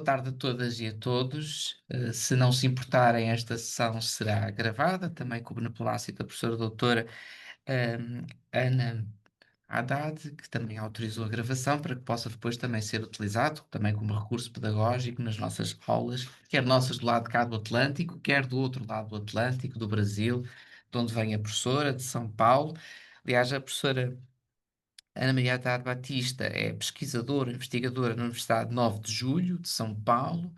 tarde a todas e a todos. Se não se importarem, esta sessão será gravada, também com o beneplácito da professora doutora Ana Haddad, que também autorizou a gravação para que possa depois também ser utilizado, também como recurso pedagógico nas nossas aulas, quer nossas do lado de cá do Atlântico, quer do outro lado do Atlântico, do Brasil, de onde vem a professora, de São Paulo. Aliás, a professora Ana Maria Haddad Batista é pesquisadora, investigadora na Universidade 9 de Julho, de São Paulo,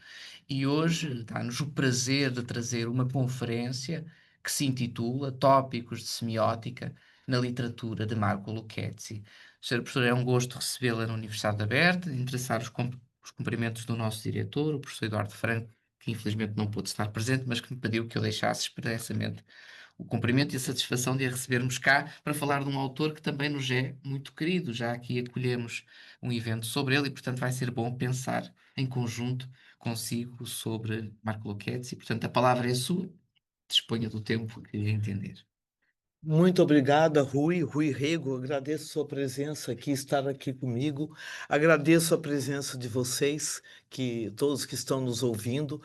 e hoje dá-nos o prazer de trazer uma conferência que se intitula Tópicos de Semiótica na Literatura de Marco Lucchesi. Senhora professora, é um gosto recebê-la na Universidade Aberta, interessar os cumprimentos do nosso diretor, o professor Eduardo Franco, que infelizmente não pôde estar presente, mas que me pediu que eu deixasse expressamente o cumprimento e a satisfação de a recebermos cá para falar de um autor que também nos é muito querido. Já aqui acolhemos um evento sobre ele e, portanto, vai ser bom pensar em conjunto consigo sobre Marco Lucchesi. Portanto, a palavra é sua. Disponha do tempo que entender. Muito obrigada, Rui Rego. Agradeço sua presença aqui, estar aqui comigo. Agradeço a presença de vocês, que todos que estão nos ouvindo.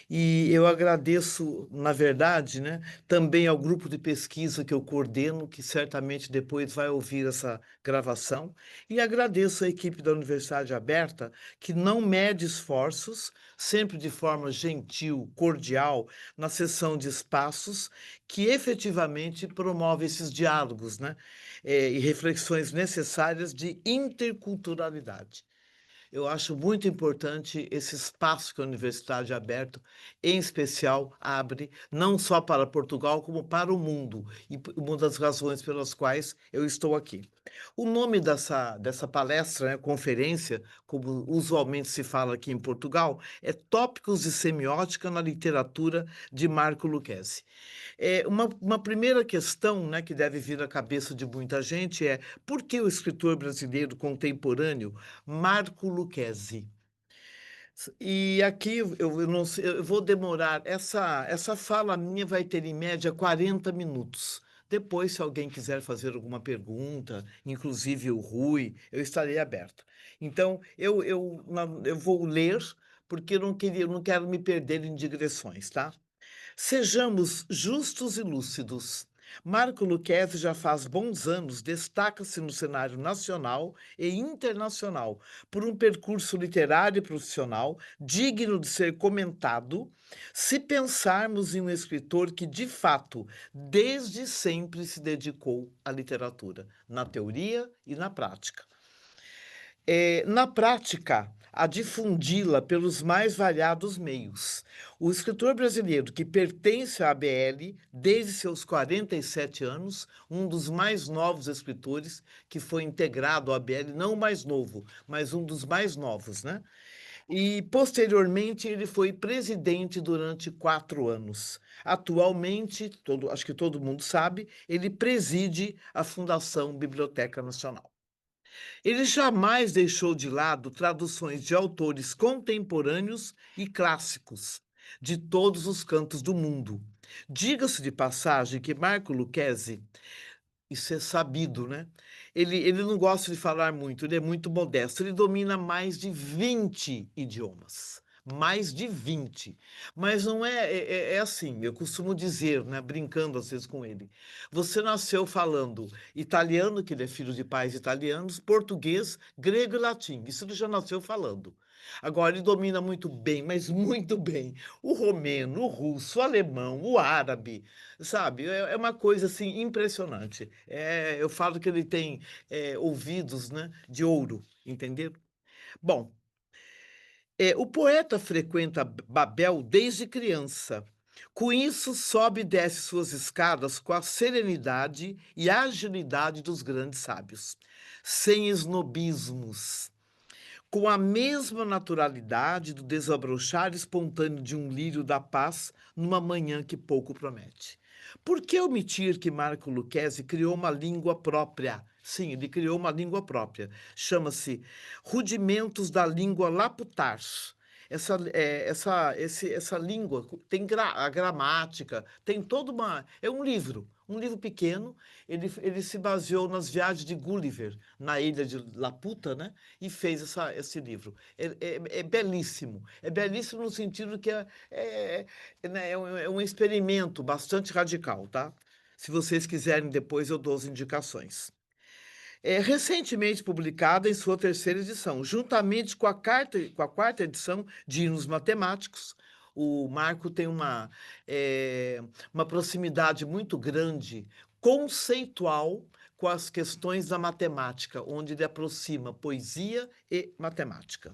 E eu agradeço, na verdade, né, também ao grupo de pesquisa que eu coordeno, que certamente depois vai ouvir essa gravação. E agradeço à equipe da Universidade Aberta, que não mede esforços, sempre de forma gentil, cordial, na sessão de espaços, que efetivamente promove esses diálogos, né, e reflexões necessárias de interculturalidade. Eu acho muito importante esse espaço que a Universidade Aberta, em especial, abre, não só para Portugal, como para o mundo, e uma das razões pelas quais eu estou aqui. O nome dessa palestra, né, conferência, como usualmente se fala aqui em Portugal, é Tópicos de Semiótica na Literatura de Marco Lucchesi. Uma primeira questão, né, que deve vir à cabeça de muita gente é: por que o escritor brasileiro contemporâneo Marco Lucchesi? E aqui eu não sei, eu vou demorar, essa fala minha vai ter em média 40 minutos. Depois, se alguém quiser fazer alguma pergunta, inclusive o Rui, eu estarei aberto. Então, eu vou ler, porque eu não quero me perder em digressões, tá? Sejamos justos e lúcidos. Marco Lucchesi já faz bons anos destaca-se no cenário nacional e internacional por um percurso literário e profissional digno de ser comentado, se pensarmos em um escritor que, de fato, desde sempre se dedicou à literatura, na teoria e na prática. Na prática, a difundi-la pelos mais variados meios. O escritor brasileiro que pertence à ABL desde seus 47 anos, um dos mais novos escritores que foi integrado à ABL, não o mais novo, mas um dos mais novos, né? E, posteriormente, ele foi presidente durante 4 anos. Atualmente, acho que todo mundo sabe, ele preside a Fundação Biblioteca Nacional. Ele jamais deixou de lado traduções de autores contemporâneos e clássicos de todos os cantos do mundo. Diga-se de passagem que Marco Lucchesi, isso é sabido, né? Ele não gosta de falar muito, ele é muito modesto. Ele domina mais de 20 idiomas. Mais de 20. Mas não é assim, eu costumo dizer, né, brincando às vezes com ele. Você nasceu falando italiano, que ele é filho de pais italianos, português, grego e latim. Isso ele já nasceu falando. Agora, ele domina muito bem, mas muito bem, o romeno, o russo, o alemão, o árabe, sabe? É uma coisa assim impressionante. Eu falo que ele tem ouvidos, né, de ouro, entendeu? Bom, o poeta frequenta Babel desde criança. Com isso, sobe e desce suas escadas com a serenidade e agilidade dos grandes sábios, sem esnobismos, com a mesma naturalidade do desabrochar espontâneo de um lírio da paz numa manhã que pouco promete. Por que omitir que Marco Lucchesi criou uma língua própria? Sim, ele criou uma língua própria. Chama-se Rudimentos da Língua Laputar. essa língua, tem a gramática, tem toda uma. É um livro pequeno. Ele se baseou nas viagens de Gulliver, na ilha de Laputa, né? E fez esse livro. É belíssimo. É belíssimo no sentido que né, é um experimento bastante radical, tá? Se vocês quiserem, depois eu dou as indicações. É recentemente publicada em sua terceira edição, juntamente com a quarta edição de Hinos Matemáticos. O Marco tem uma proximidade muito grande, conceitual, com as questões da matemática, onde ele aproxima poesia e matemática.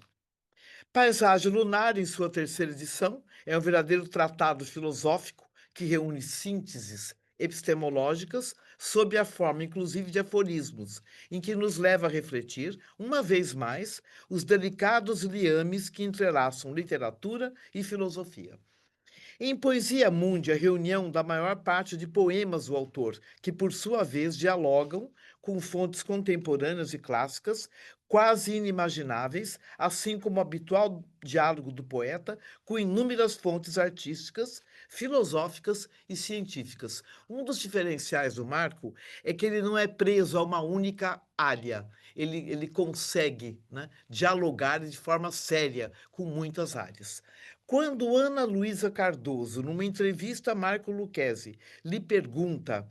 Paisagem Lunar, em sua terceira edição, é um verdadeiro tratado filosófico que reúne sínteses epistemológicas sob a forma, inclusive, de aforismos, em que nos leva a refletir, uma vez mais, os delicados liames que entrelaçam literatura e filosofia. Em Poesia Mundi, a reunião da maior parte de poemas do autor, que por sua vez dialogam com fontes contemporâneas e clássicas, quase inimagináveis, assim como o habitual diálogo do poeta com inúmeras fontes artísticas, filosóficas e científicas. Um dos diferenciais do Marco é que ele não é preso a uma única área. Ele consegue, né, dialogar de forma séria com muitas áreas. Quando Ana Luísa Cardoso, numa entrevista a Marco Lucchesi, lhe pergunta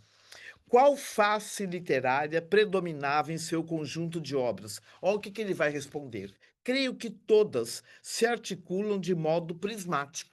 qual face literária predominava em seu conjunto de obras, olha o que ele vai responder. Creio que todas se articulam de modo prismático,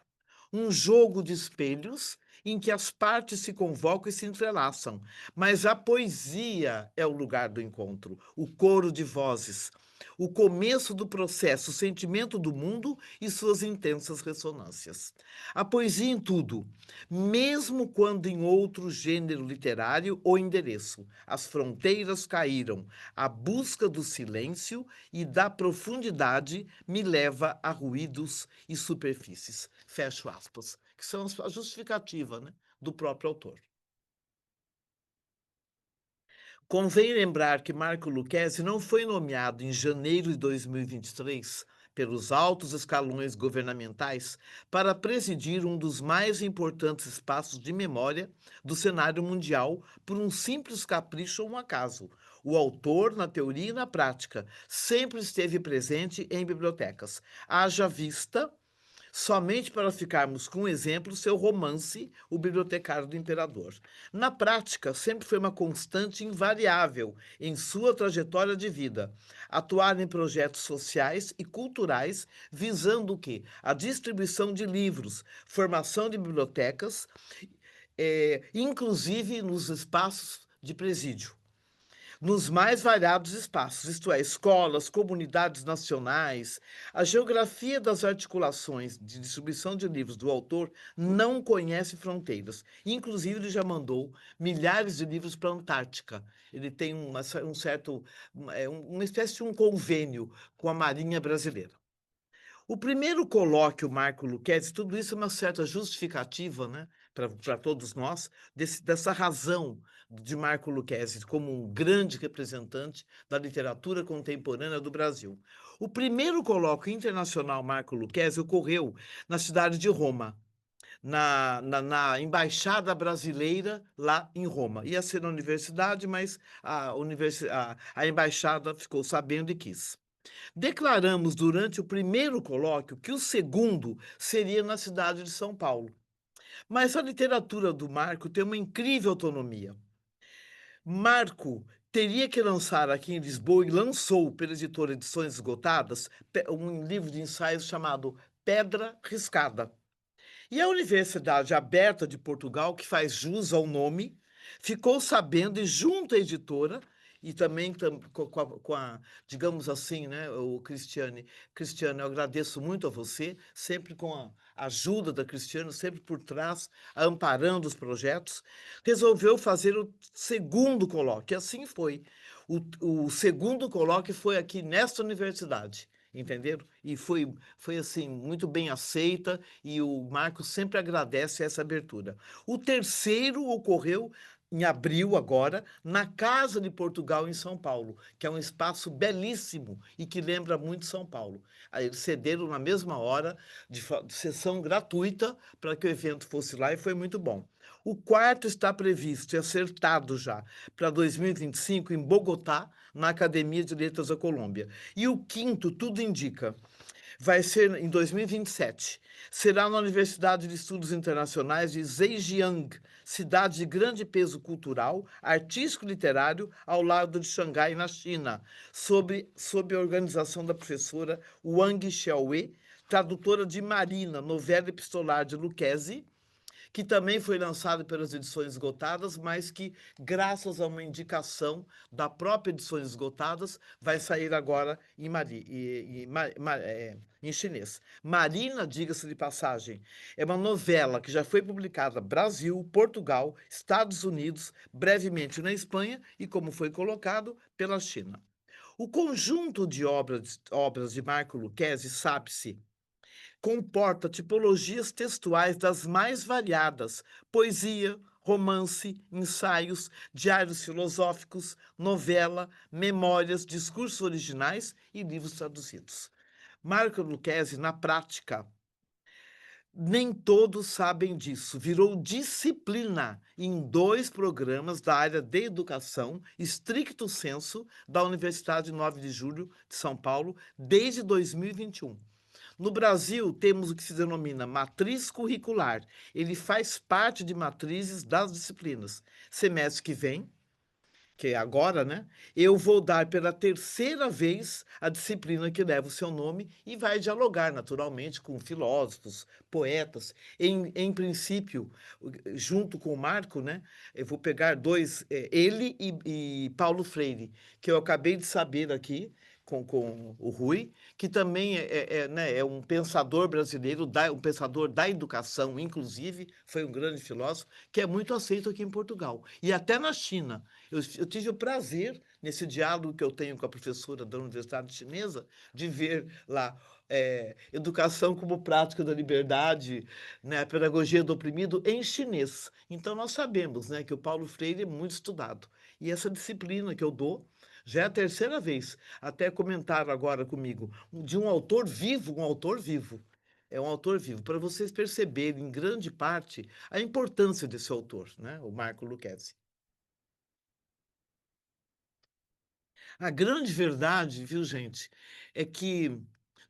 um jogo de espelhos em que as partes se convocam e se entrelaçam, mas a poesia é o lugar do encontro, o coro de vozes, o começo do processo, o sentimento do mundo e suas intensas ressonâncias. A poesia em tudo, mesmo quando em outro gênero literário ou endereço, as fronteiras caíram, a busca do silêncio e da profundidade me leva a ruídos e superfícies. Fecho aspas. Que são a justificativa, né, do próprio autor. Convém lembrar que Marco Lucchesi não foi nomeado em janeiro de 2023 pelos altos escalões governamentais para presidir um dos mais importantes espaços de memória do cenário mundial por um simples capricho ou um acaso. O autor, na teoria e na prática, sempre esteve presente em bibliotecas. Haja vista somente para ficarmos com um exemplo, seu romance, O Bibliotecário do Imperador. Na prática, sempre foi uma constante invariável em sua trajetória de vida, atuar em projetos sociais e culturais visando o quê? A distribuição de livros, formação de bibliotecas, inclusive nos espaços de presídio nos mais variados espaços, isto é, escolas, comunidades nacionais. A geografia das articulações de distribuição de livros do autor não conhece fronteiras. Inclusive, ele já mandou milhares de livros para a Antártica. Ele tem um certo, uma espécie de um convênio com a Marinha Brasileira. O primeiro colóquio, Marco Lucchesi, tudo isso é uma certa justificativa, né, para todos nós, dessa razão de Marco Lucchesi como um grande representante da literatura contemporânea do Brasil. O primeiro colóquio internacional Marco Lucchesi ocorreu na cidade de Roma, na Embaixada Brasileira lá em Roma. Ia ser na universidade, mas a embaixada ficou sabendo e quis. Declaramos durante o primeiro colóquio que o segundo seria na cidade de São Paulo. Mas a literatura do Marco tem uma incrível autonomia. Marco teria que lançar aqui em Lisboa e lançou pela editora Edições Esgotadas um livro de ensaios chamado Pedra Riscada. E a Universidade Aberta de Portugal, que faz jus ao nome, ficou sabendo e junto à editora e também digamos assim, né, o Cristiane, eu agradeço muito a você, sempre com a ajuda da Cristiane, sempre por trás, amparando os projetos, resolveu fazer o segundo colóquio. E assim foi. O segundo colóquio foi aqui nesta universidade. Entenderam? E foi assim, muito bem aceita, e o Marcos sempre agradece essa abertura. O terceiro ocorreu em abril agora, na Casa de Portugal, em São Paulo, que é um espaço belíssimo e que lembra muito São Paulo. Aí eles cederam na mesma hora, de sessão gratuita, para que o evento fosse lá e foi muito bom. O quarto está previsto e acertado já para 2025 em Bogotá, na Academia de Letras da Colômbia. E o quinto, tudo indica, vai ser em 2027. Será na Universidade de Estudos Internacionais de Zhejiang, cidade de grande peso cultural, artístico e literário, ao lado de Xangai, na China, sob a organização da professora Wang Xiaowei, tradutora de Marina, novela epistolar de Lucchesi, que também foi lançado pelas Edições Esgotadas, mas que, graças a uma indicação da própria Edições Esgotadas, vai sair agora em chinês. Marina, diga-se de passagem, é uma novela que já foi publicada no Brasil, Portugal, Estados Unidos, brevemente na Espanha e, como foi colocado, pela China. O conjunto de obras de Marco Lucchesi, sabe-se, comporta tipologias textuais das mais variadas: poesia, romance, ensaios, diários filosóficos, novela, memórias, discursos originais e livros traduzidos. Marco Lucchesi, na prática, nem todos sabem disso. Virou disciplina em 2 programas da área de educação, estricto sensu, da Universidade 9 de Julho de São Paulo, desde 2021. No Brasil, temos o que se denomina matriz curricular. Ele faz parte de matrizes das disciplinas. Semestre que vem, que é agora, né? Eu vou dar pela terceira vez a disciplina que leva o seu nome e vai dialogar naturalmente com filósofos, poetas. Em princípio, junto com o Marco, né? Eu vou pegar dois, ele e Paulo Freire, que eu acabei de saber aqui. Com o Rui, que também né, é um pensador brasileiro, um pensador da educação, inclusive, foi um grande filósofo, que é muito aceito aqui em Portugal. E até na China. Eu tive o prazer, nesse diálogo que eu tenho com a professora da Universidade Chinesa, de ver lá educação como prática da liberdade, né, a pedagogia do oprimido em chinês. Então, nós sabemos, né, que o Paulo Freire é muito estudado. E essa disciplina que eu dou já é a terceira vez. Até comentaram agora comigo, de um autor vivo, um autor vivo. É um autor vivo, para vocês perceberem, em grande parte, a importância desse autor, né, o Marco Lucchesi. A grande verdade, viu, gente, é que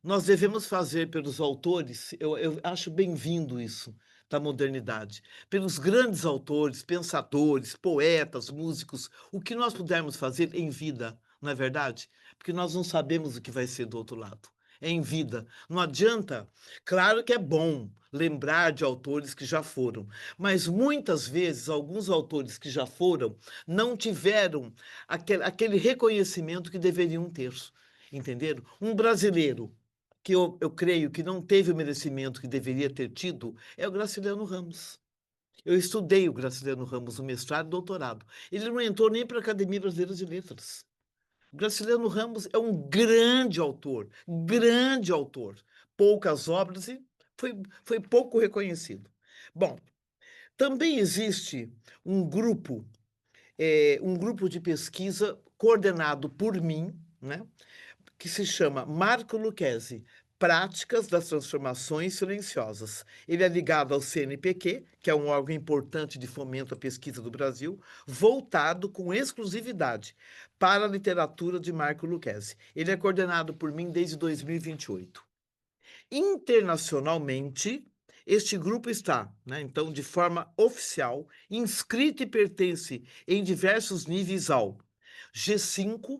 nós devemos fazer pelos autores, eu acho bem-vindo isso da modernidade, pelos grandes autores, pensadores, poetas, músicos, o que nós pudermos fazer em vida, não é verdade? Porque nós não sabemos o que vai ser do outro lado. É em vida. Não adianta. Claro que é bom lembrar de autores que já foram, mas muitas vezes alguns autores que já foram não tiveram aquele reconhecimento que deveriam ter. Entenderam? Um brasileiro que eu creio que não teve o merecimento que deveria ter tido é o Graciliano Ramos. Eu estudei o Graciliano Ramos no mestrado e doutorado. Ele não entrou nem para a Academia Brasileira de Letras. Graciliano Ramos é um grande autor, grande autor. Poucas obras e foi pouco reconhecido. Bom, também existe um grupo, um grupo de pesquisa coordenado por mim, né, que se chama Marco Lucchesi, Práticas das Transformações Silenciosas. Ele é ligado ao CNPq, que é um órgão importante de fomento à pesquisa do Brasil, voltado com exclusividade para a literatura de Marco Lucchesi. Ele é coordenado por mim desde 2028. Internacionalmente, este grupo está, né, então, de forma oficial, inscrito e pertence em diversos níveis ao G5,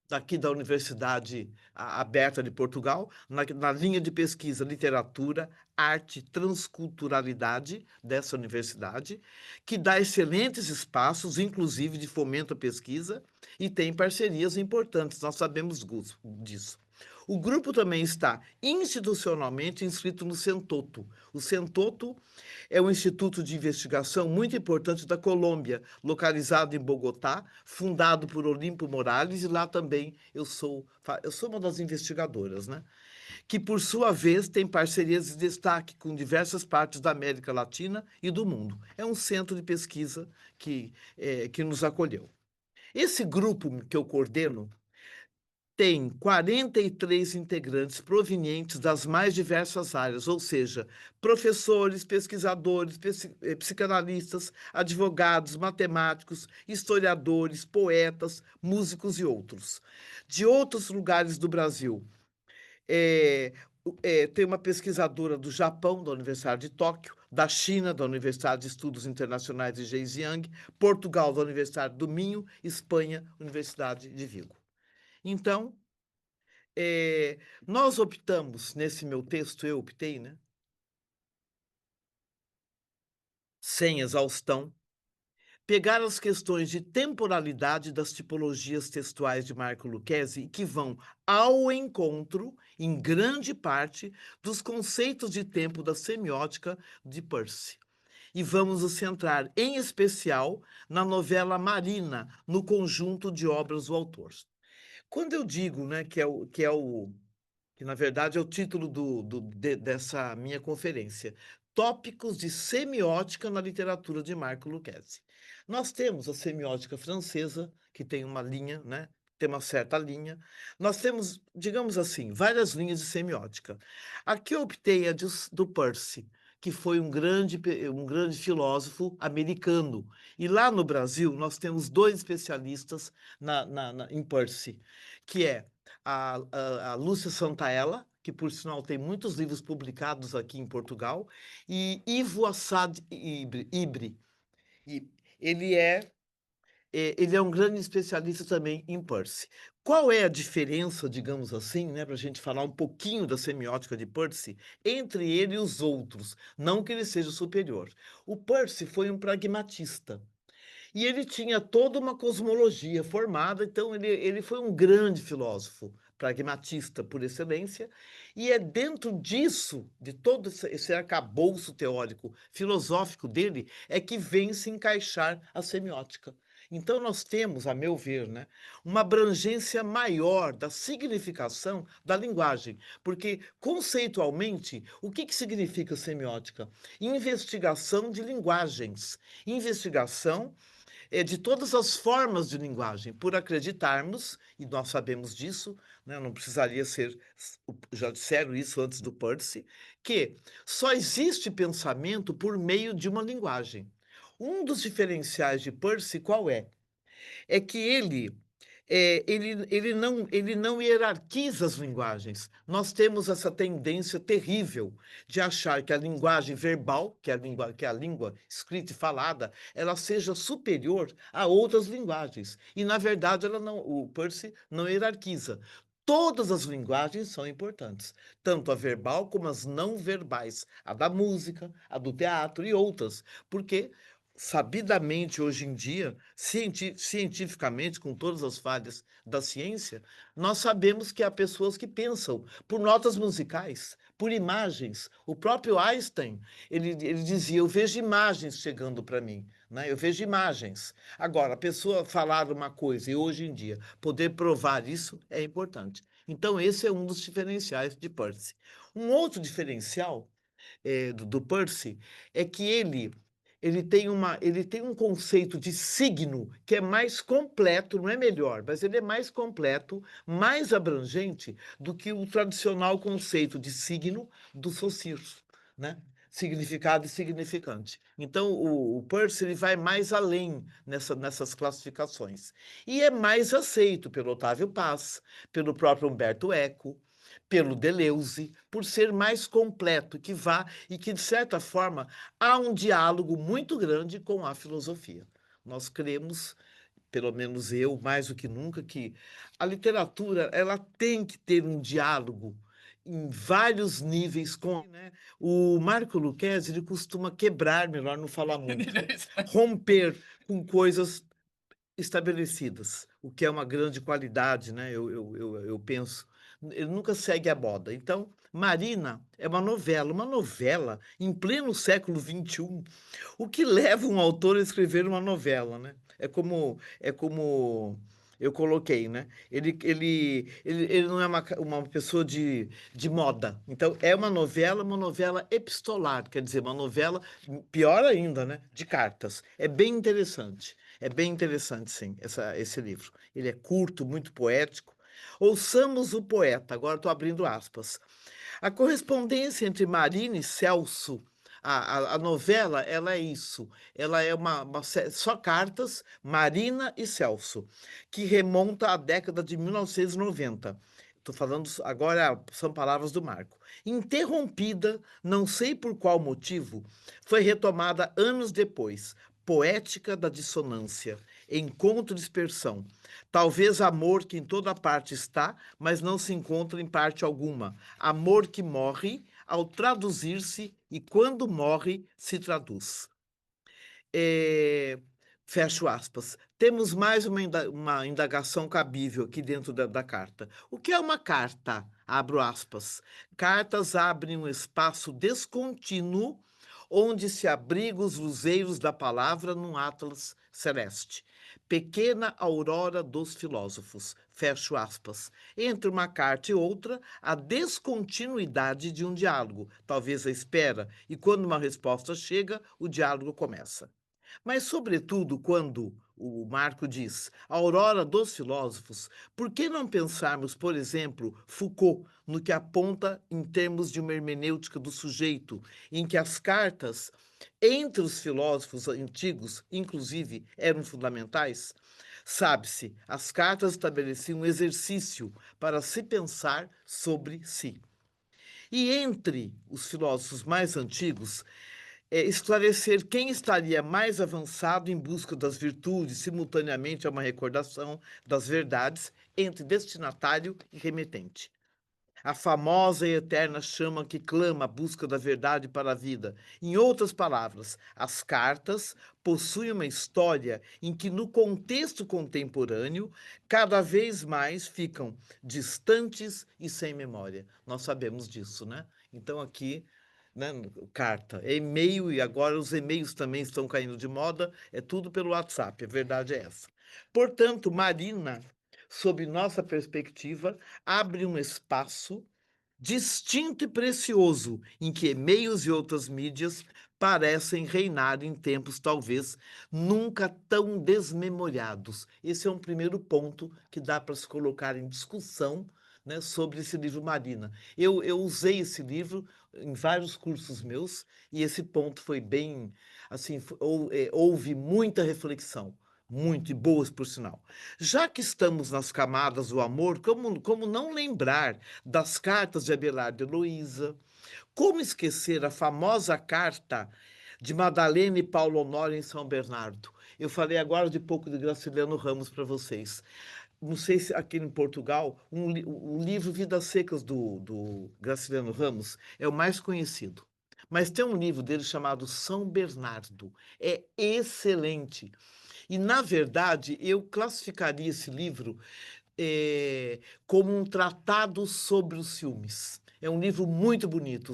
daqui da Universidade Aberta de Portugal, na linha de pesquisa Literatura, Arte, Transculturalidade dessa universidade, que dá excelentes espaços, inclusive de fomento à pesquisa, e tem parcerias importantes, nós sabemos disso. O grupo também está institucionalmente inscrito no Centoto. O Centoto é um instituto de investigação muito importante da Colômbia, localizado em Bogotá, fundado por Olimpo Morales, e lá também eu sou uma das investigadoras, né? Que, por sua vez, tem parcerias de destaque com diversas partes da América Latina e do mundo. É um centro de pesquisa que nos acolheu. Esse grupo que eu coordeno tem 43 integrantes provenientes das mais diversas áreas, ou seja, professores, pesquisadores, psicanalistas, advogados, matemáticos, historiadores, poetas, músicos e outros. De outros lugares do Brasil, é, tem uma pesquisadora do Japão, da Universidade de Tóquio, da China, da Universidade de Estudos Internacionais de Zhejiang, Portugal, da Universidade do Minho, Espanha, Universidade de Vigo. Então, nós optamos, nesse meu texto, eu optei, né, sem exaustão, pegar as questões de temporalidade das tipologias textuais de Marco Lucchesi, que vão ao encontro, em grande parte, dos conceitos de tempo da semiótica de Peirce. E vamos nos centrar, em especial, na novela Marina, no conjunto de obras do autor. Quando eu digo, né, que na verdade é o título dessa minha conferência, Tópicos de Semiótica na Literatura de Marco Lucchesi. Nós temos a semiótica francesa, que tem uma linha, né? Tem uma certa linha. Nós temos, digamos assim, várias linhas de semiótica. Aqui eu optei do Peirce, que foi um grande filósofo americano. E lá no Brasil, nós temos dois especialistas em Peirce, que é a Lúcia Santaella, que por sinal tem muitos livros publicados aqui em Portugal, e Ivo Assad Ibre. E ele é um grande especialista também em Peirce. Qual é a diferença, digamos assim, né, para a gente falar um pouquinho da semiótica de Peirce, entre ele e os outros? Não que ele seja superior. O Peirce foi um pragmatista. E ele tinha toda uma cosmologia formada, então ele foi um grande filósofo, pragmatista por excelência, e é dentro disso, de todo esse arcabouço teórico, filosófico dele, é que vem se encaixar a semiótica. Então, nós temos, a meu ver, né, uma abrangência maior da significação da linguagem, porque, conceitualmente, o que significa semiótica? Investigação de linguagens, investigação de todas as formas de linguagem, por acreditarmos, e nós sabemos disso, né, não precisaria ser, já disseram isso antes do Peirce, que só existe pensamento por meio de uma linguagem. Um dos diferenciais de Peirce qual é? É que ele não hierarquiza as linguagens. Nós temos essa tendência terrível de achar que a linguagem verbal, que é a língua escrita e falada, ela seja superior a outras linguagens. E, na verdade, o Peirce não hierarquiza. Todas as linguagens são importantes, tanto a verbal como as não verbais, a da música, a do teatro e outras, porque sabidamente hoje em dia, cientificamente, com todas as falhas da ciência, nós sabemos que há pessoas que pensam por notas musicais, por imagens. O próprio Einstein, ele dizia, eu vejo imagens chegando para mim, né? Eu vejo imagens. Agora, a pessoa falar uma coisa e hoje em dia poder provar isso é importante. Então, esse é um dos diferenciais de Peirce. Um outro diferencial do Peirce é que ele tem um conceito de signo que é mais completo, não é melhor, mas ele é mais completo, mais abrangente do que o tradicional conceito de signo do Saussure, né? Significado e significante. Então, o Peirce ele vai mais além nessas classificações. E é mais aceito pelo Otávio Paz, pelo próprio Umberto Eco, pelo Deleuze, por ser mais completo, que vá e que, de certa forma, há um diálogo muito grande com a filosofia. Nós cremos, pelo menos eu, mais do que nunca, que a literatura ela tem que ter um diálogo em vários níveis com, né? O Marco Lucchesi, ele costuma quebrar, melhor não falar muito, romper com coisas estabelecidas, o que é uma grande qualidade, né? Eu penso, ele nunca segue a moda. Então, Marina é uma novela em pleno século XXI. O que leva um autor a escrever uma novela, né? É como eu coloquei, né? Ele não é uma pessoa de moda. Então, é uma novela epistolar, quer dizer, uma novela, pior ainda, né? De cartas. É bem interessante. É bem interessante, sim, esse livro. Ele é curto, muito poético. Ouçamos o poeta, agora estou abrindo aspas. A correspondência entre Marina e Celso, a novela, ela é isso. Ela é só cartas, Marina e Celso, que remonta à década de 1990. Estou falando agora, são palavras do Marco. Interrompida, não sei por qual motivo, foi retomada anos depois. Poética da dissonância, encontro e dispersão. Talvez amor que em toda parte está, mas não se encontra em parte alguma. Amor que morre ao traduzir-se e quando morre se traduz. É, fecho aspas. Temos mais uma indagação cabível aqui dentro da carta. O que é uma carta? Abro aspas. Cartas abrem um espaço descontínuo onde se abrigam os luzeiros da palavra num atlas celeste. Pequena aurora dos filósofos. Fecho aspas. Entre uma carta e outra, a descontinuidade de um diálogo, talvez a espera, e quando uma resposta chega, o diálogo começa. Mas, sobretudo, quando o Marco diz a aurora dos filósofos, por que não pensarmos, por exemplo, Foucault, no que aponta em termos de uma hermenêutica do sujeito, em que as cartas entre os filósofos antigos, inclusive, eram fundamentais? Sabe-se, as cartas estabeleciam um exercício para se pensar sobre si. E entre os filósofos mais antigos, esclarecer quem estaria mais avançado em busca das virtudes, simultaneamente a uma recordação das verdades entre destinatário e remetente. A famosa e eterna chama que clama a busca da verdade para a vida. Em outras palavras, as cartas possuem uma história em que, no contexto contemporâneo, cada vez mais ficam distantes e sem memória. Nós sabemos disso, né? Então, aqui, né, carta, e-mail, e agora os e-mails também estão caindo de moda, é tudo pelo WhatsApp, a verdade é essa. Portanto, Marina, sob nossa perspectiva, abre um espaço distinto e precioso em que e-mails e outras mídias parecem reinar em tempos talvez nunca tão desmemoriados. Esse é um primeiro ponto que dá para se colocar em discussão, né, sobre esse livro Marina. Eu usei esse livro em vários cursos meus e esse ponto foi bem, assim, houve muita reflexão. Muito, e boas por sinal. Já que estamos nas camadas do amor, como não lembrar das cartas de Abelardo e Heloísa? Como esquecer a famosa carta de Madalena e Paulo Honório em São Bernardo? Eu falei agora de pouco de Graciliano Ramos para vocês. Não sei se aqui em Portugal, o livro Vidas Secas do Graciliano Ramos é o mais conhecido. Mas tem um livro dele chamado São Bernardo. É excelente. E, na verdade, eu classificaria esse livro como um tratado sobre os ciúmes. É um livro muito bonito.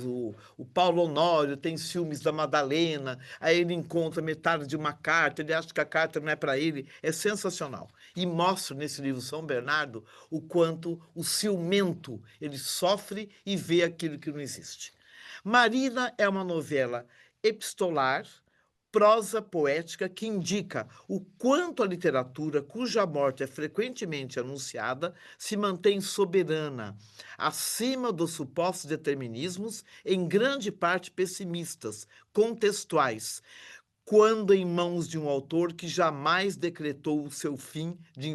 O Paulo Honório tem ciúmes da Madalena, aí ele encontra metade de uma carta, ele acha que a carta não é para ele. É sensacional. E mostra nesse livro São Bernardo o quanto o ciumento ele sofre e vê aquilo que não existe. Marina é uma novela epistolar, prosa poética que indica o quanto a literatura, cuja morte é frequentemente anunciada, se mantém soberana, acima dos supostos determinismos, em grande parte pessimistas, contextuais, quando em mãos de um autor que jamais decretou o seu fim de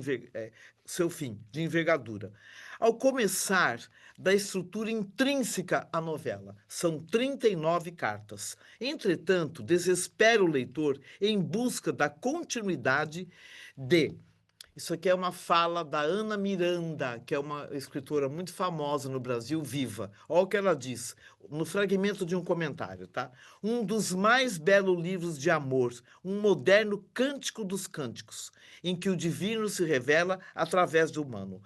envergadura. Ao começar da estrutura intrínseca à novela, são 39 cartas. Entretanto, desespera o leitor em busca da continuidade de isso aqui é uma fala da Ana Miranda, que é uma escritora muito famosa no Brasil, viva. Olha o que ela diz. no fragmento de um comentário, tá? Um dos mais belos livros de amor, um moderno cântico dos cânticos, em que o divino se revela através do humano.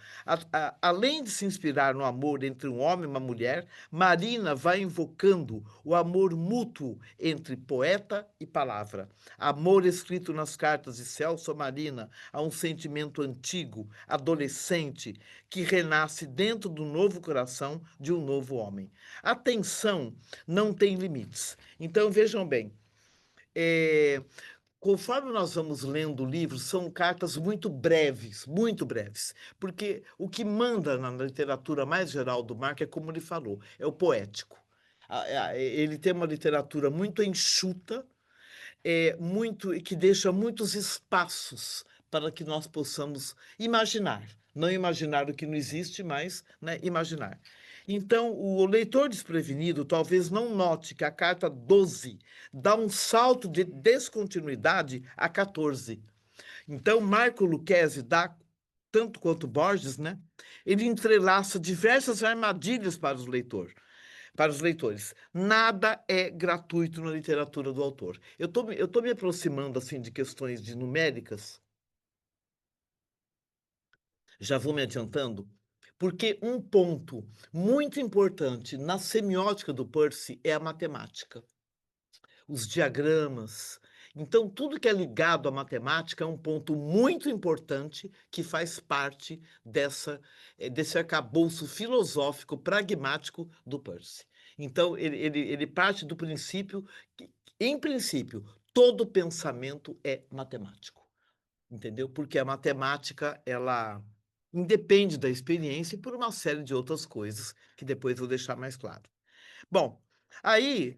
Além de se inspirar no amor entre um homem e uma mulher, Marina vai invocando o amor mútuo entre poeta e palavra. Amor escrito nas cartas de Celso a Marina a um sentimento antigo, adolescente, que renasce dentro do novo coração de um novo homem. A tensão não tem limites. Então, vejam bem, conforme nós vamos lendo o livro, são cartas muito breves, porque o que manda na literatura mais geral do Marco é como ele falou, é o poético. Ele tem uma literatura muito enxuta, muito que deixa muitos espaços para que nós possamos imaginar. Não imaginar o que não existe, mas, né, imaginar. Então, o leitor desprevenido talvez não note que a carta 12 dá um salto de descontinuidade a 14. Então, Marco Lucchesi dá, tanto quanto Borges, né, ele entrelaça diversas armadilhas para os leitores. Nada é gratuito na literatura do autor. Eu tô me aproximando assim de questões de numéricas, já vou me adiantando, porque um ponto muito importante na semiótica do Percy é a matemática, os diagramas. Então, tudo que é ligado à matemática é um ponto muito importante que faz parte desse arcabouço filosófico pragmático do Percy. Então, ele parte do princípio que, em princípio, todo pensamento é matemático, entendeu? Porque a matemática, ela independe da experiência e por uma série de outras coisas que depois eu vou deixar mais claro. Bom, aí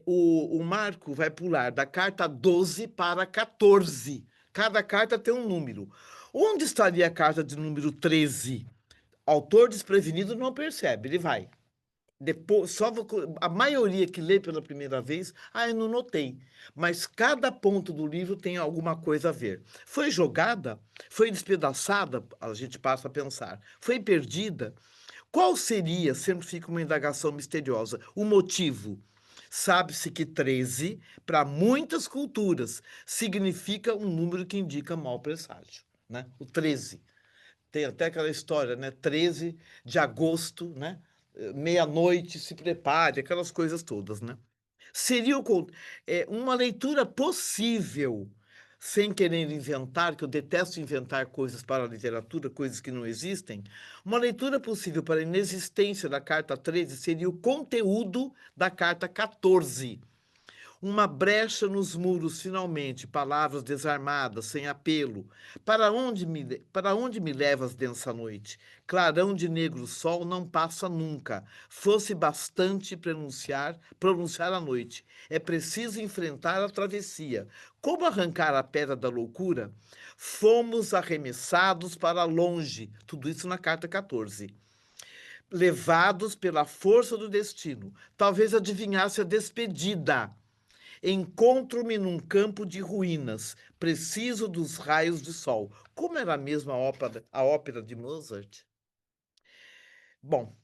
o Marco vai pular da carta 12 para 14. Cada carta tem um número. Onde estaria a carta de número 13? Autor desprevenido não percebe, ele vai. Depois, a maioria que lê pela primeira vez, eu não notei. Mas cada ponto do livro tem alguma coisa a ver. Foi jogada? Foi despedaçada? A gente passa a pensar. Foi perdida? Qual seria, sempre fica uma indagação misteriosa, o motivo? Sabe-se que 13, para muitas culturas, significa um número que indica mau presságio, né? O 13. Tem até aquela história, né? 13 de agosto, né? Meia-noite, se prepare, aquelas coisas todas, né? Seria uma leitura possível, sem querer inventar, que eu detesto inventar coisas para a literatura, coisas que não existem. Uma leitura possível para a inexistência da carta 13 seria o conteúdo da carta 14. Uma brecha nos muros, finalmente, palavras desarmadas, sem apelo. Para onde me levas densa noite? Clarão de negro sol não passa nunca. Fosse bastante pronunciar a noite. É preciso enfrentar a travessia. Como arrancar a pedra da loucura? Fomos arremessados para longe. Tudo isso na carta 14. Levados pela força do destino. Talvez adivinhasse a despedida. Encontro-me num campo de ruínas, preciso dos raios de sol. Como era mesmo a ópera de Mozart? Bom,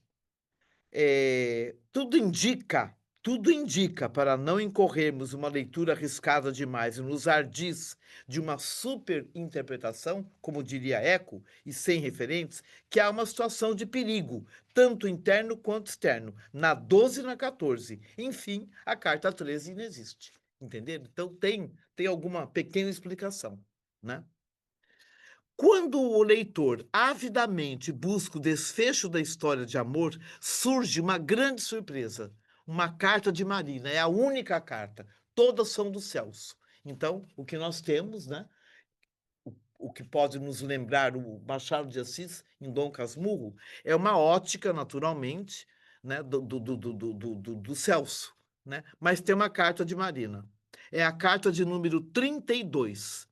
tudo indica, para não incorrermos uma leitura arriscada demais e nos ardis de uma superinterpretação, como diria Eco, e sem referentes, que há uma situação de perigo, tanto interno quanto externo, na 12 e na 14. Enfim, a carta 13 inexiste. Entenderam? Então tem alguma pequena explicação, né? Quando o leitor avidamente busca o desfecho da história de amor, surge uma grande surpresa. Uma carta de Marina, é a única carta. Todas são do Celso. Então, o que nós temos, né? O que pode nos lembrar o Machado de Assis em Dom Casmurro, é uma ótica, naturalmente, né, do Celso, né? Mas tem uma carta de Marina. É a carta de número 32.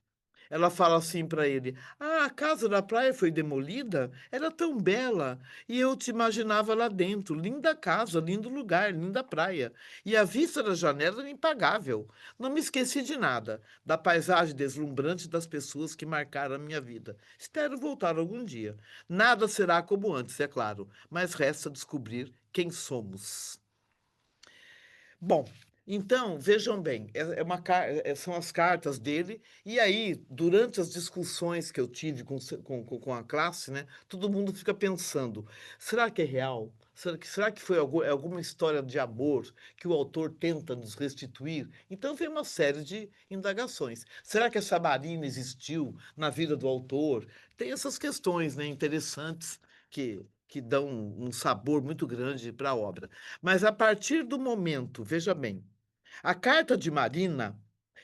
Ela fala assim para ele: a casa da praia foi demolida? Era tão bela. E eu te imaginava lá dentro. Linda casa, lindo lugar, linda praia. E a vista da janela era impagável. Não me esqueci de nada, da paisagem deslumbrante das pessoas que marcaram a minha vida. Espero voltar algum dia. Nada será como antes, é claro, mas resta descobrir quem somos. Bom, então, vejam bem, são as cartas dele, e aí, durante as discussões que eu tive com a classe, né, todo mundo fica pensando, será que é real? Será que foi alguma história de amor que o autor tenta nos restituir? Então vem uma série de indagações. Será que essa Marina existiu na vida do autor? Tem essas questões, né, interessantes que dão um sabor muito grande para a obra. Mas a partir do momento, veja bem, a carta de Marina,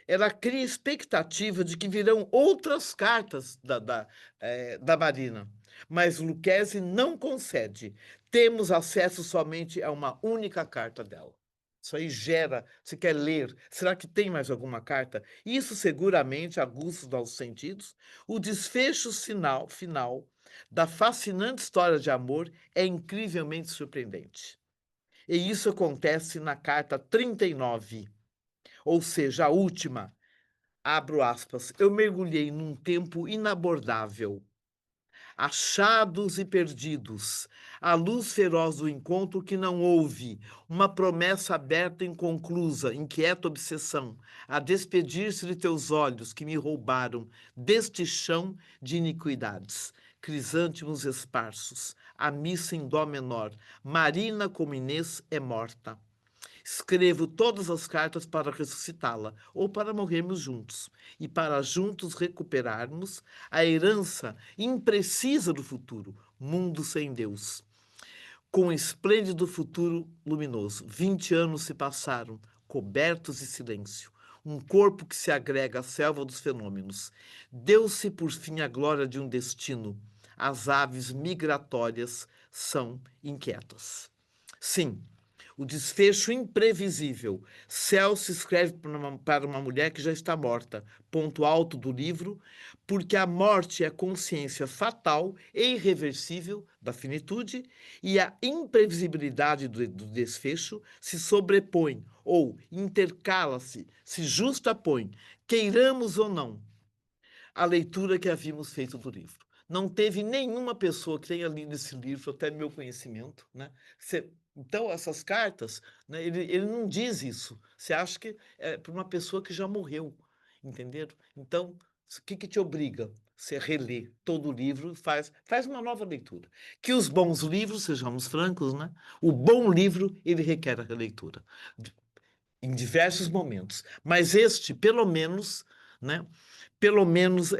ela cria expectativa de que virão outras cartas da Marina, mas Lucchesi não concede. Temos acesso somente a uma única carta dela. Isso aí gera, você quer ler, será que tem mais alguma carta? Isso seguramente aguça os nossos sentidos. O desfecho final da fascinante história de amor é incrivelmente surpreendente. E isso acontece na carta 39, ou seja, a última. Abro aspas. Eu mergulhei num tempo inabordável, achados e perdidos, a luz feroz do encontro que não houve, uma promessa aberta e inconclusa, inquieta obsessão, a despedir-se de teus olhos que me roubaram deste chão de iniquidades. Crisântemos esparsos, a missa em dó menor, Marina como Inês é morta. Escrevo todas as cartas para ressuscitá-la, ou para morrermos juntos, e para juntos recuperarmos a herança imprecisa do futuro, mundo sem Deus. Com um esplêndido futuro luminoso, 20 anos se passaram, cobertos de silêncio. Um corpo que se agrega à selva dos fenômenos. Deu-se por fim a glória de um destino. As aves migratórias são inquietas. Sim, o desfecho imprevisível. Celso escreve para uma mulher que já está morta. Ponto alto do livro, porque a morte é a consciência fatal e irreversível da finitude e a imprevisibilidade do desfecho se sobrepõe ou intercala-se, se justapõe, queiramos ou não, a leitura que havíamos feito do livro. Não teve nenhuma pessoa que tenha lido esse livro, até meu conhecimento, né? Então, essas cartas, né, ele não diz isso. Você acha que é para uma pessoa que já morreu, entenderam? Então, o que te obriga? Você reler todo o livro e faz uma nova leitura. Que os bons livros, sejamos francos, né? O bom livro, ele requer a releitura em diversos momentos. Mas este, pelo menos, né? Pelo menos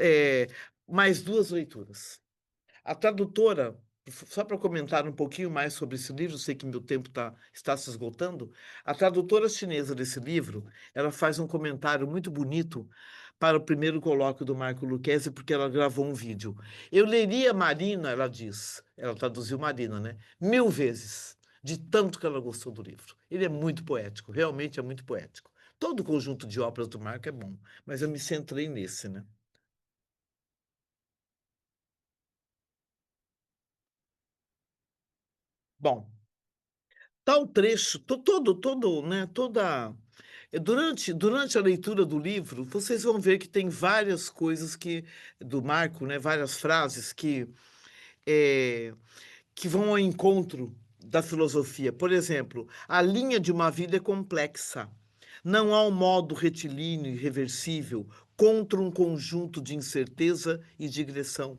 mais duas leituras. A tradutora, só para comentar um pouquinho mais sobre esse livro, sei que meu tempo está se esgotando. A tradutora chinesa desse livro, ela faz um comentário muito bonito para o primeiro colóquio do Marco Lucchesi, porque ela gravou um vídeo. Eu leria Marina, ela diz, ela traduziu Marina, né? 1000 vezes, de tanto que ela gostou do livro. Ele é muito poético, realmente é muito poético. Todo o conjunto de obras do Marco é bom, mas eu me centrei nesse, né? Bom, tal trecho, todo, né, durante a leitura do livro, vocês vão ver que tem várias coisas do Marco, né, várias frases eh, que vão ao encontro da filosofia. Por exemplo, a linha de uma vida é complexa. Não há um modo retilíneo e reversível contra um conjunto de incerteza e digressão.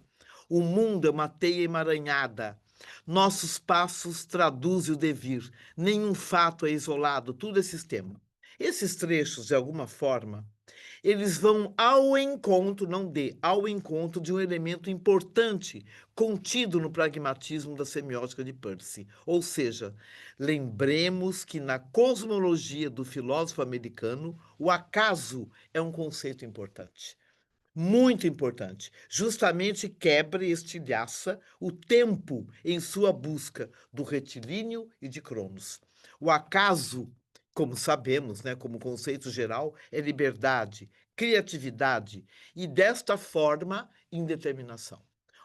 O mundo é uma teia emaranhada. Nossos passos traduzem o devir. Nenhum fato é isolado, tudo é sistema. Esses trechos, de alguma forma, eles vão ao encontro, não ao encontro de um elemento importante contido no pragmatismo da semiótica de Peirce. Ou seja, lembremos que na cosmologia do filósofo americano, o acaso é um conceito importante. Muito importante. Justamente quebra e estilhaça o tempo em sua busca do retilíneo e de Cronos. O acaso, como sabemos, né, como conceito geral, é liberdade, criatividade e, desta forma, indeterminação.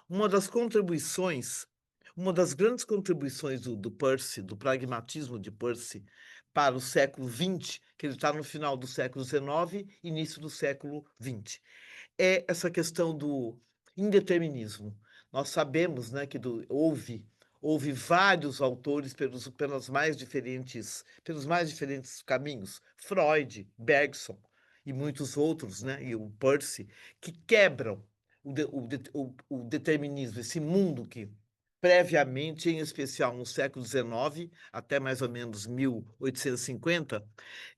Uma das contribuições, uma das grandes contribuições do Peirce, do pragmatismo de Peirce, para o século XX, que ele está no final do século XIX, início do século XX, essa questão do indeterminismo. Nós sabemos, né, que houve houve vários autores pelos mais diferentes caminhos, Freud, Bergson e muitos outros, né, e o Percy, que quebram o determinismo, esse mundo que previamente, em especial no século XIX, até mais ou menos 1850,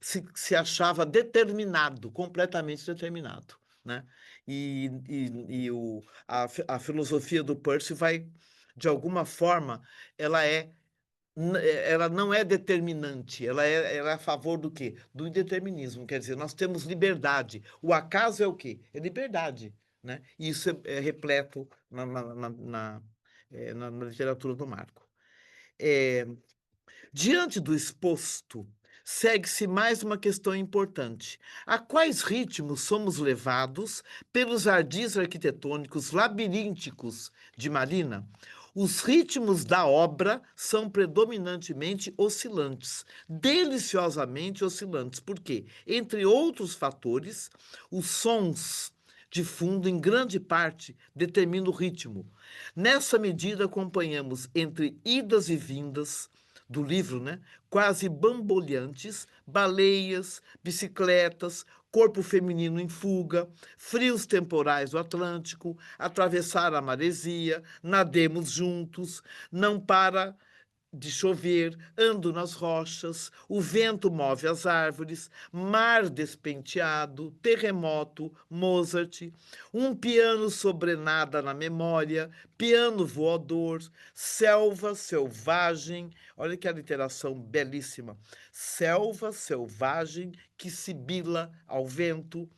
se achava determinado, completamente determinado, né? A filosofia do Percy vai, de alguma forma, ela é ela não é determinante, ela é a favor do quê? Do indeterminismo, quer dizer, nós temos liberdade. O acaso é o quê? É liberdade, né? E isso é repleto na literatura do Marco. É, Diante do exposto, segue-se mais uma questão importante. A quais ritmos somos levados pelos ardis arquitetônicos labirínticos de Marina? Os ritmos da obra são predominantemente oscilantes, deliciosamente oscilantes, porque, entre outros fatores, os sons de fundo, em grande parte, determinam o ritmo. Nessa medida, acompanhamos entre idas e vindas do livro, né? Quase bamboleantes, baleias, bicicletas, corpo feminino em fuga, frios temporais do Atlântico, atravessar a maresia, nademos juntos, não para de chover, ando nas rochas, o vento move as árvores, mar despenteado, terremoto, Mozart, um piano sobrenada na memória, piano voador, selva selvagem, olha que aliteração belíssima, selva selvagem que sibila ao vento,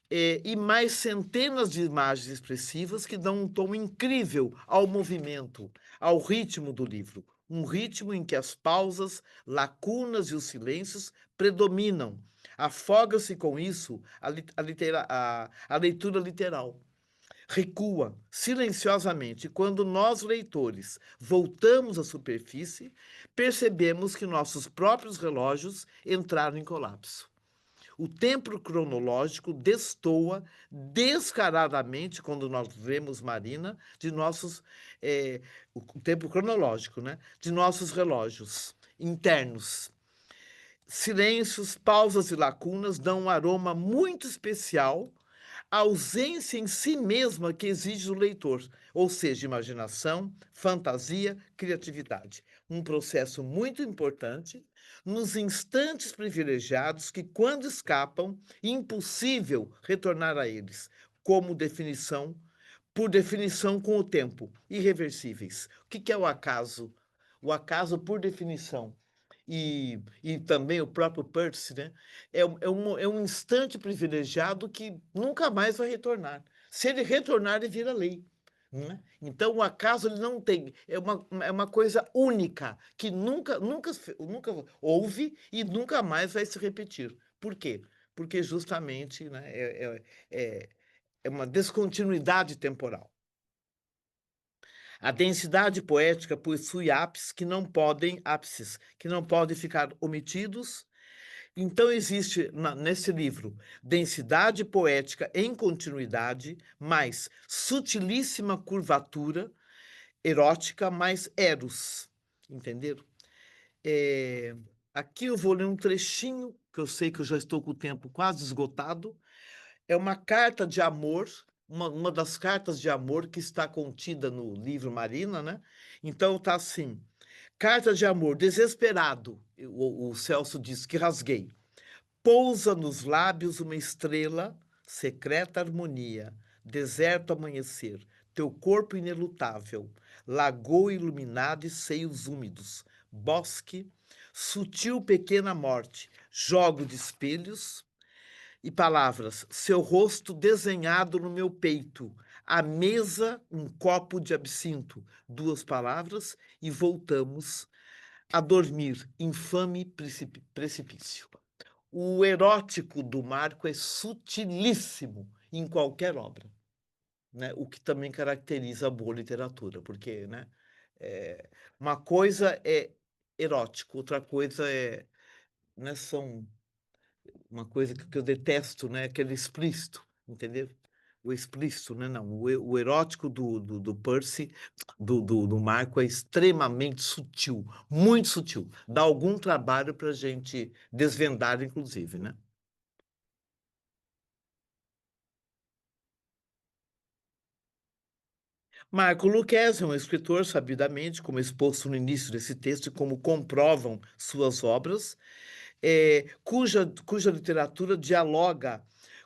e mais centenas de imagens expressivas que dão um tom incrível ao movimento, ao ritmo do livro. Um ritmo em que as pausas, lacunas e os silêncios predominam. Afoga-se com isso a leitura literal. Recua silenciosamente. Quando nós, leitores, voltamos à superfície, percebemos que nossos próprios relógios entraram em colapso. O tempo cronológico destoa descaradamente, quando nós vemos Marina, de nossos. O tempo cronológico, né? De nossos relógios internos. Silêncios, pausas e lacunas dão um aroma muito especial à ausência em si mesma que exige do leitor, ou seja, imaginação, fantasia, criatividade. Um processo muito importante nos instantes privilegiados que, quando escapam, impossível retornar a eles, como definição, por definição com o tempo, irreversíveis. O que é o acaso? O acaso, por definição, e também o próprio Percy, né? É um instante privilegiado que nunca mais vai retornar. Se ele retornar, ele vira lei. Né? Então, o acaso ele não tem, é uma coisa única, que nunca houve e nunca mais vai se repetir. Por quê? Porque justamente, né, é, é uma descontinuidade temporal. A densidade poética possui ápices que não podem ficar omitidos. Então existe nesse livro densidade poética em continuidade, mais sutilíssima curvatura erótica, mais eros, entenderam? É, Aqui eu vou ler um trechinho, que eu sei que eu já estou com o tempo quase esgotado, é uma carta de amor, uma das cartas de amor que está contida no livro Marina, né? Então tá assim: carta de amor, desesperado. O Celso diz que rasguei. Pousa nos lábios uma estrela, secreta harmonia, deserto amanhecer, teu corpo inelutável, lagoa iluminada e seios úmidos, bosque, sutil pequena morte, jogo de espelhos, e palavras: seu rosto desenhado no meu peito, a mesa, um copo de absinto, duas palavras, e voltamos a dormir, infame precipício. O erótico do Marco é sutilíssimo em qualquer obra, né? O que também caracteriza a boa literatura, porque, né, uma coisa é erótico, outra coisa né, são uma coisa que eu detesto, né? Aquele explícito, entendeu? o explícito, né? Não, o erótico do Percy, do Marco, é extremamente sutil, muito sutil. Dá algum trabalho para a gente desvendar, inclusive, né? Marco Lucchesi é um escritor, sabidamente, como exposto no início desse texto, e como comprovam suas obras, cuja literatura dialoga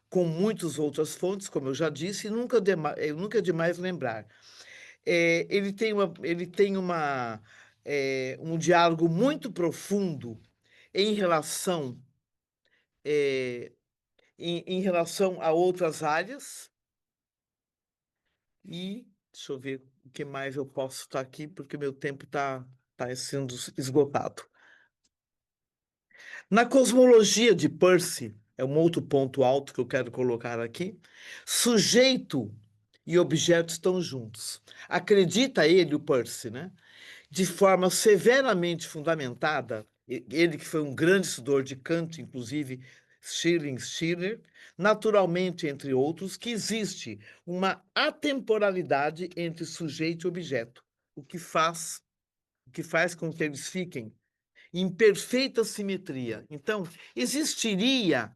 com muitas outras fontes, como eu já disse, e nunca é demais lembrar. Ele tem um diálogo muito profundo em relação, é, em relação a outras áreas, e deixa eu ver o que mais eu posso estar aqui, porque meu tempo tá sendo esgotado. Na cosmologia de Percy, é um outro ponto alto que eu quero colocar aqui, sujeito e objeto estão juntos. Acredita ele, o Percy, né? De forma severamente fundamentada, ele que foi um grande estudador de Kant, inclusive Schiller, naturalmente, entre outros, que existe uma atemporalidade entre sujeito e objeto, o que faz, o que faz com que eles fiquem em perfeita simetria. Então, existiria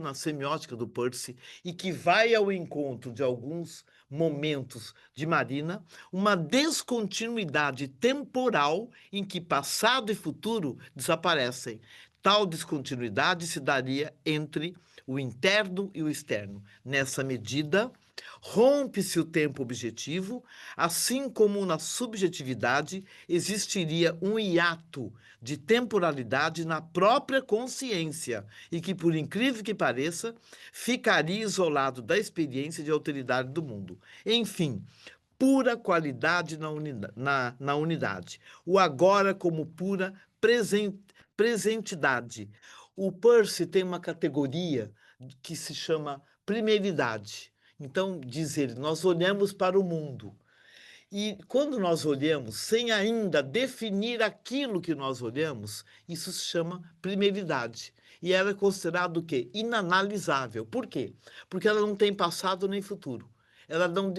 na semiótica do Percy, e que vai ao encontro de alguns momentos de Marina, uma descontinuidade temporal em que passado e futuro desaparecem. Tal descontinuidade se daria entre o interno e o externo. Nessa medida, rompe-se o tempo objetivo, assim como na subjetividade existiria um hiato de temporalidade na própria consciência e que, por incrível que pareça, ficaria isolado da experiência de alteridade do mundo. Enfim, pura qualidade na unidade. O agora como pura presentidade. O Percy tem uma categoria que se chama primeiridade. Então, diz ele, nós olhamos para o mundo. E quando nós olhamos sem ainda definir aquilo que nós olhamos, isso se chama primeiridade. E ela é considerada o quê? Inanalisável. Por quê? Porque ela não tem passado nem futuro. Ela não,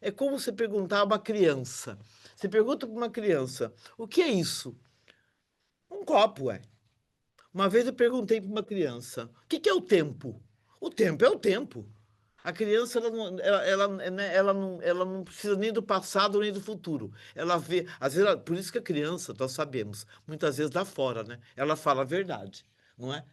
é como você perguntar a uma criança. Você pergunta para uma criança, o que é isso? Um copo, é. Uma vez eu perguntei para uma criança, o que é o tempo? O tempo é o tempo. A criança ela não precisa nem do passado nem do futuro. Ela vê, às vezes, por isso que a criança, nós sabemos, muitas vezes dá fora, né? Ela fala a verdade, não é?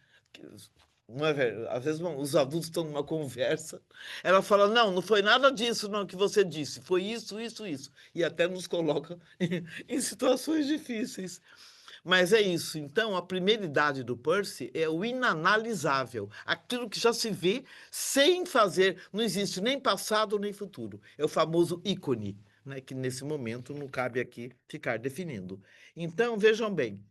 Não é verdade? Às vezes os adultos estão numa conversa, ela fala: não, não foi nada disso não que você disse, foi isso, isso, isso. E até nos coloca em situações difíceis. Mas é isso. Então, a primeira idade do Percy é o inanalisável, aquilo que já se vê sem fazer, não existe nem passado nem futuro. É o famoso ícone, né, que nesse momento não cabe aqui ficar definindo. Então, vejam bem,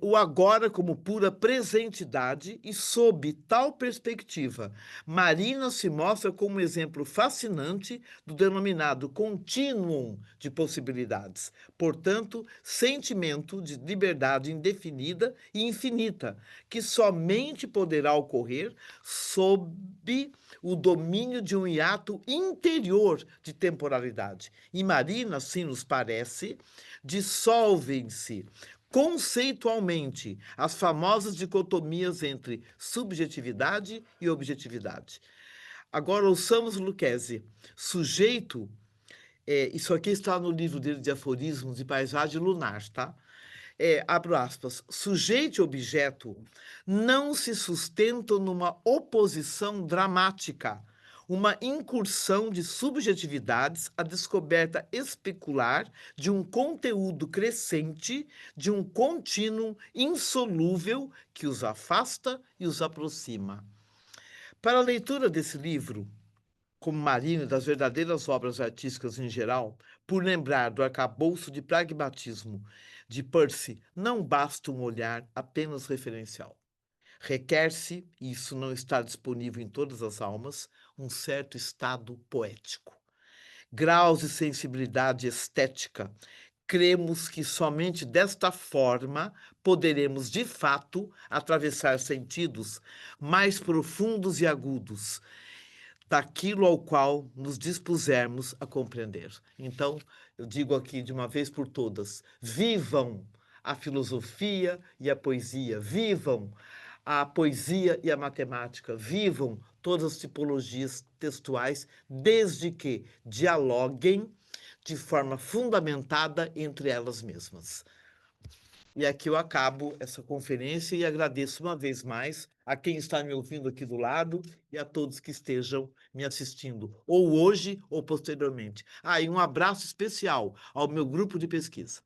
o agora como pura presentidade, e sob tal perspectiva, Marina se mostra como um exemplo fascinante do denominado continuum de possibilidades, portanto, sentimento de liberdade indefinida e infinita, que somente poderá ocorrer sob o domínio de um hiato interior de temporalidade. E Marina, assim nos parece, dissolvem-se conceitualmente as famosas dicotomias entre subjetividade e objetividade. Agora, ouçamos Lucchesi. Sujeito, isso aqui está no livro dele de aforismos e paisagem lunar, tá? Abro aspas, sujeito e objeto não se sustentam numa oposição dramática, uma incursão de subjetividades, a descoberta especular de um conteúdo crescente, de um contínuo insolúvel que os afasta e os aproxima. Para a leitura desse livro, como Marina, das verdadeiras obras artísticas em geral, por lembrar do arcabouço de pragmatismo de Percy, não basta um olhar apenas referencial. Requer-se, e isso não está disponível em todas as almas, um certo estado poético. Graus de sensibilidade estética. Cremos que somente desta forma poderemos, de fato, atravessar sentidos mais profundos e agudos, daquilo ao qual nos dispusermos a compreender. Então, eu digo aqui de uma vez por todas: vivam a filosofia e a poesia, vivam a poesia e a matemática, vivam todas as tipologias textuais, desde que dialoguem de forma fundamentada entre elas mesmas. E aqui eu acabo essa conferência e agradeço uma vez mais a quem está me ouvindo aqui do lado e a todos que estejam me assistindo, ou hoje ou posteriormente. Ah, e um abraço especial ao meu grupo de pesquisa.